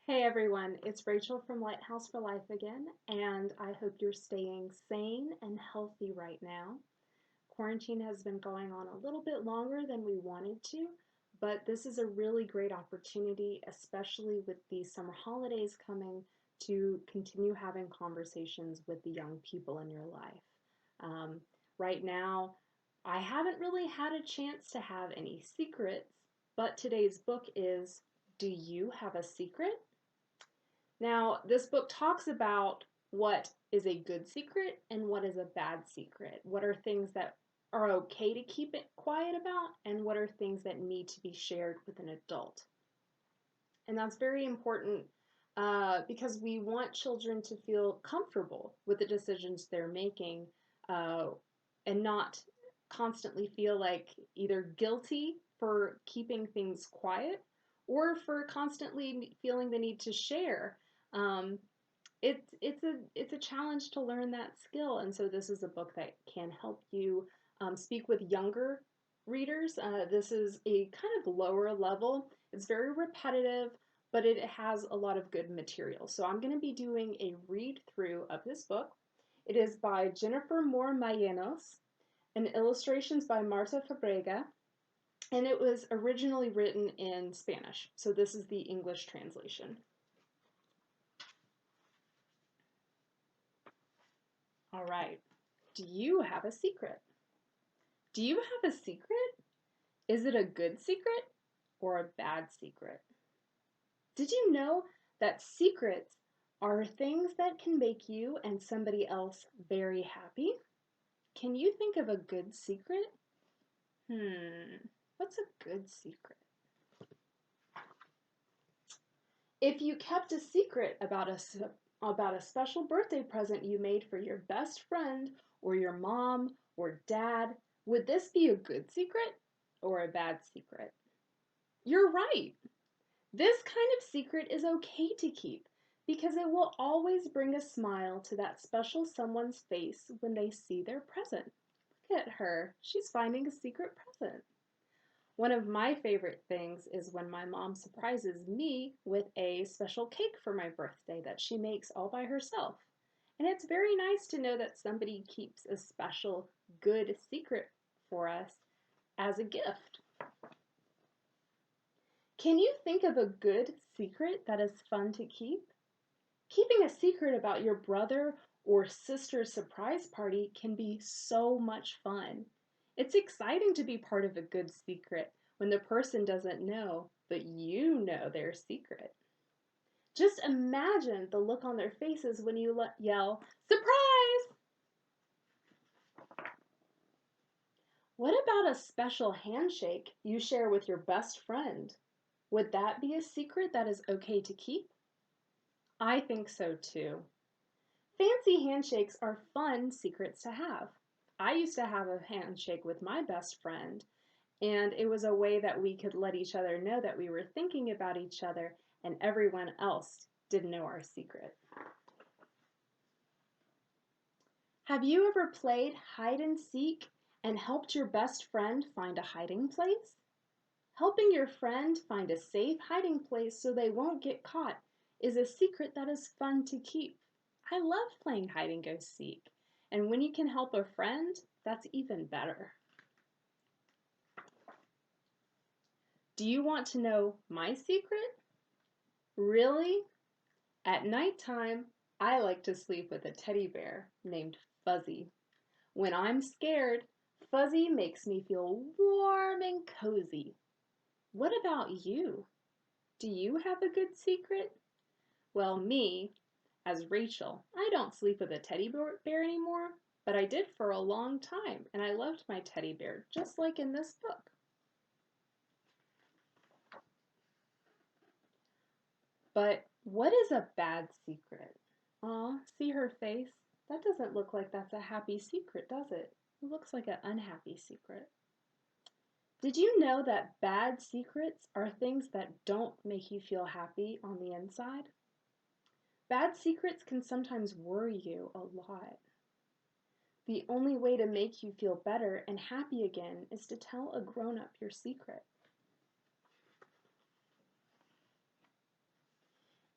Hey everyone, it's Rachel from Lighthouse for Life again, and I hope you're staying sane and healthy right now. Quarantine has been going on a little bit longer than we wanted to, but this is a really great opportunity, especially with the summer holidays coming, to continue having conversations with the young people in your life. Um, right now, I haven't really had a chance to have any secrets, but today's book is Do You Have a Secret? Now, this book talks about what is a good secret and what is a bad secret. What are things that are okay to keep it quiet about, and what are things that need to be shared with an adult. And that's very important because we want children to feel comfortable with the decisions they're making uh, and not constantly feel like either guilty for keeping things quiet or for constantly feeling the need to share. Um, it's a challenge to learn that skill, and so this is a book that can help you speak with younger readers. This is a kind of lower level. It's very repetitive, but it has a lot of good material. So I'm going to be doing a read through of this book. It is by Jennifer Moore-Mallinos and illustrations by Marta Fabrega, and it was originally written in Spanish. So this is the English translation. All right. Do you have a secret? Do you have a secret? Is it a good secret or a bad secret? Did you know that secrets are things that can make you and somebody else very happy? Can you think of a good secret? What's a good secret? If you kept a secret about a special birthday present you made for your best friend or your mom or dad, would this be a good secret or a bad secret? You're right. This kind of secret is okay to keep because it will always bring a smile to that special someone's face when they see their present. Look at her. She's finding a secret present. One of my favorite things is when my mom surprises me with a special cake for my birthday that she makes all by herself. And it's very nice to know that somebody keeps a special, good secret for us as a gift. Can you think of a good secret that is fun to keep? Keeping a secret about your brother or sister's surprise party can be so much fun. It's exciting to be part of a good secret when the person doesn't know, but you know their secret. Just imagine the look on their faces when you yell, "Surprise!" What about a special handshake you share with your best friend? Would that be a secret that is okay to keep? I think so too. Fancy handshakes are fun secrets to have. I used to have a handshake with my best friend, and it was a way that we could let each other know that we were thinking about each other and everyone else didn't know our secret. Have you ever played hide and seek and helped your best friend find a hiding place? Helping your friend find a safe hiding place so they won't get caught is a secret that is fun to keep. I love playing hide and go seek, and when you can help a friend, that's even better. Do you want to know my secret? Really? At nighttime, I like to sleep with a teddy bear named Fuzzy. When I'm scared, Fuzzy makes me feel warm and cozy. What about you? Do you have a good secret? Well, me, as Rachel, I don't sleep with a teddy bear anymore, but I did for a long time, and I loved my teddy bear, just like in this book. But what is a bad secret? Aw, see her face? That doesn't look like that's a happy secret, does it? It looks like an unhappy secret. Did you know that bad secrets are things that don't make you feel happy on the inside? Bad secrets can sometimes worry you a lot. The only way to make you feel better and happy again is to tell a grown-up your secret.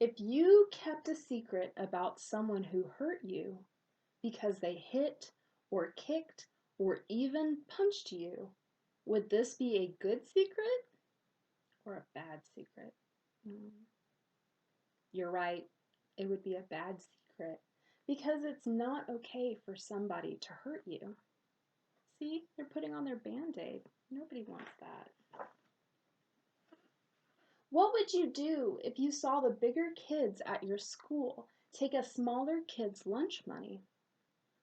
If you kept a secret about someone who hurt you because they hit or kicked or even punched you, would this be a good secret or a bad secret? Mm, You're right, it would be a bad secret because it's not okay for somebody to hurt you. See, they're putting on their band-aid. Nobody wants that. What would you do if you saw the bigger kids at your school take a smaller kid's lunch money?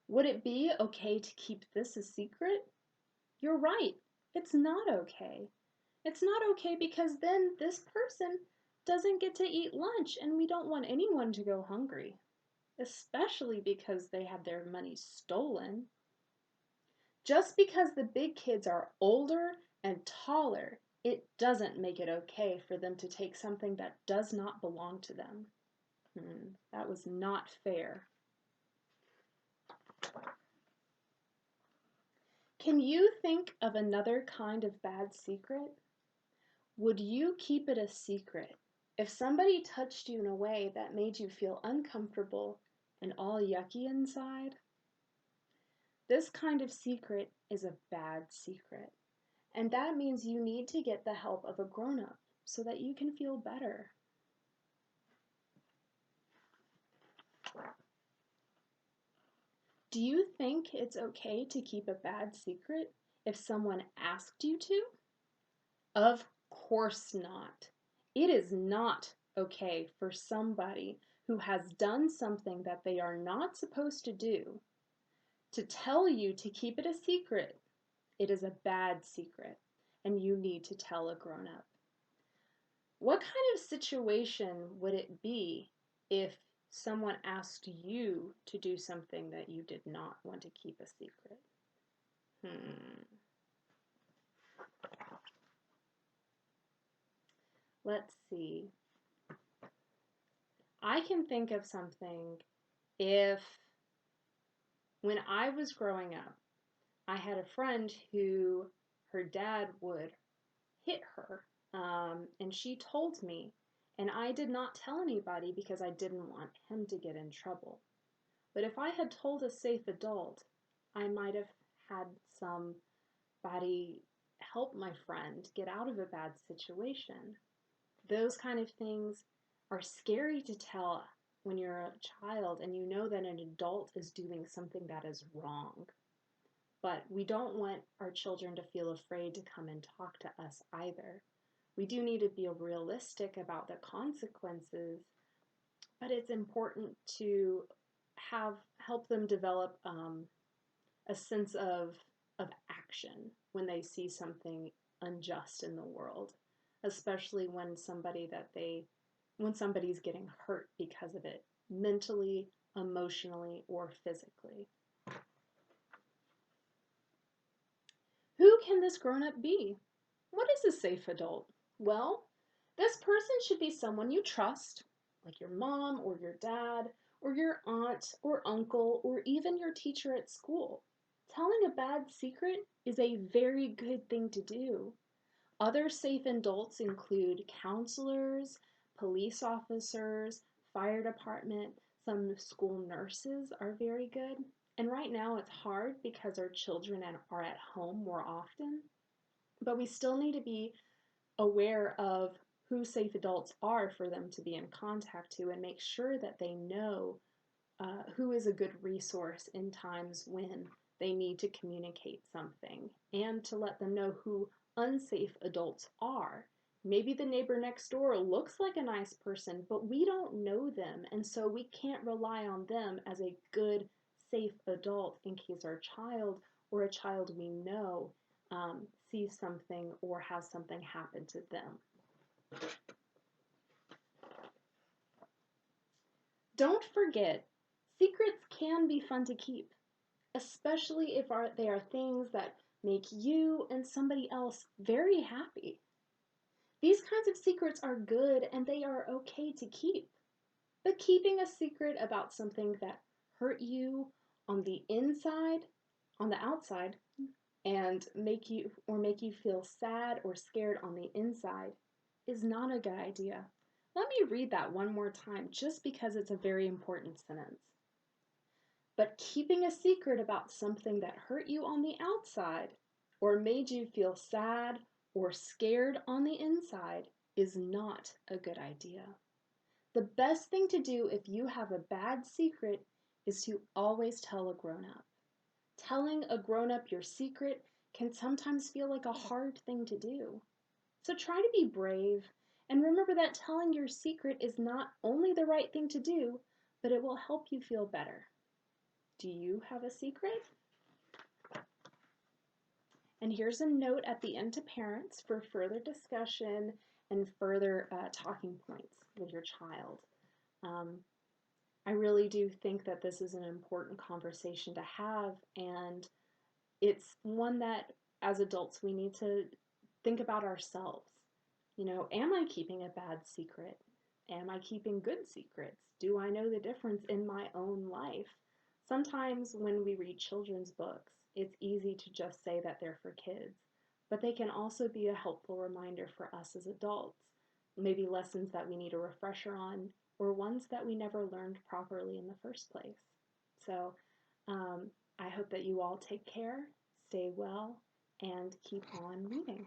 Would it be okay to keep this a secret? You're right. It's not okay. It's not okay because then this person doesn't get to eat lunch and we don't want anyone to go hungry, especially because they had their money stolen. Just because the big kids are older and taller, it doesn't make it okay for them to take something that does not belong to them. That was not fair. Can you think of another kind of bad secret? Would you keep it a secret if somebody touched you in a way that made you feel uncomfortable and all yucky inside? This kind of secret is a bad secret, and that means you need to get the help of a grown-up so that you can feel better. Do you think it's okay to keep a bad secret if someone asked you to? Of course not. It is not okay for somebody who has done something that they are not supposed to do to tell you to keep it a secret. It is a bad secret, and you need to tell a grown-up. What kind of situation would it be if someone asked you to do something that you did not want to keep a secret? Let's see. I can think of something if when I was growing up, I had a friend who her dad would hit her, and she told me, and I did not tell anybody because I didn't want him to get in trouble. But if I had told a safe adult, I might have had somebody help my friend get out of a bad situation. Those kind of things are scary to tell when you're a child and you know that an adult is doing something that is wrong. But we don't want our children to feel afraid to come and talk to us either. We do need to be realistic about the consequences, but it's important to help them develop a sense of action when they see something unjust in the world, especially when somebody's getting hurt because of it, mentally, emotionally, or physically. Who can this grown-up be? What is a safe adult? Well, this person should be someone you trust, like your mom or your dad, or your aunt or uncle, or even your teacher at school. Telling a bad secret is a very good thing to do. Other safe adults include counselors, police officers, fire department, some school nurses are very good. And right now it's hard because our children are at home more often, but we still need to be aware of who safe adults are for them to be in contact to and make sure that they know who is a good resource in times when they need to communicate something, and to let them know who unsafe adults are. Maybe the neighbor next door looks like a nice person, but we don't know them, and so we can't rely on them as a good, safe adult in case our child or a child we know sees something or has something happen to them. Don't forget, secrets can be fun to keep, especially if they are things that make you and somebody else very happy. These kinds of secrets are good and they are okay to keep. But keeping a secret about something that hurt you on the inside, on the outside, and make you feel sad or scared on the inside is not a good idea. Let me read that one more time just because it's a very important sentence. But keeping a secret about something that hurt you on the outside or made you feel sad or scared on the inside is not a good idea. The best thing to do if you have a bad secret is to always tell a grown-up. Telling a grown-up your secret can sometimes feel like a hard thing to do. So try to be brave and remember that telling your secret is not only the right thing to do, but it will help you feel better. Do you have a secret? And here's a note at the end to parents for further discussion and further talking points with your child. I really do think that this is an important conversation to have, and it's one that as adults we need to think about ourselves. Am I keeping a bad secret? Am I keeping good secrets? Do I know the difference in my own life? Sometimes when we read children's books, it's easy to just say that they're for kids, but they can also be a helpful reminder for us as adults, maybe lessons that we need a refresher on, or ones that we never learned properly in the first place. So I hope that you all take care, stay well, and keep on reading.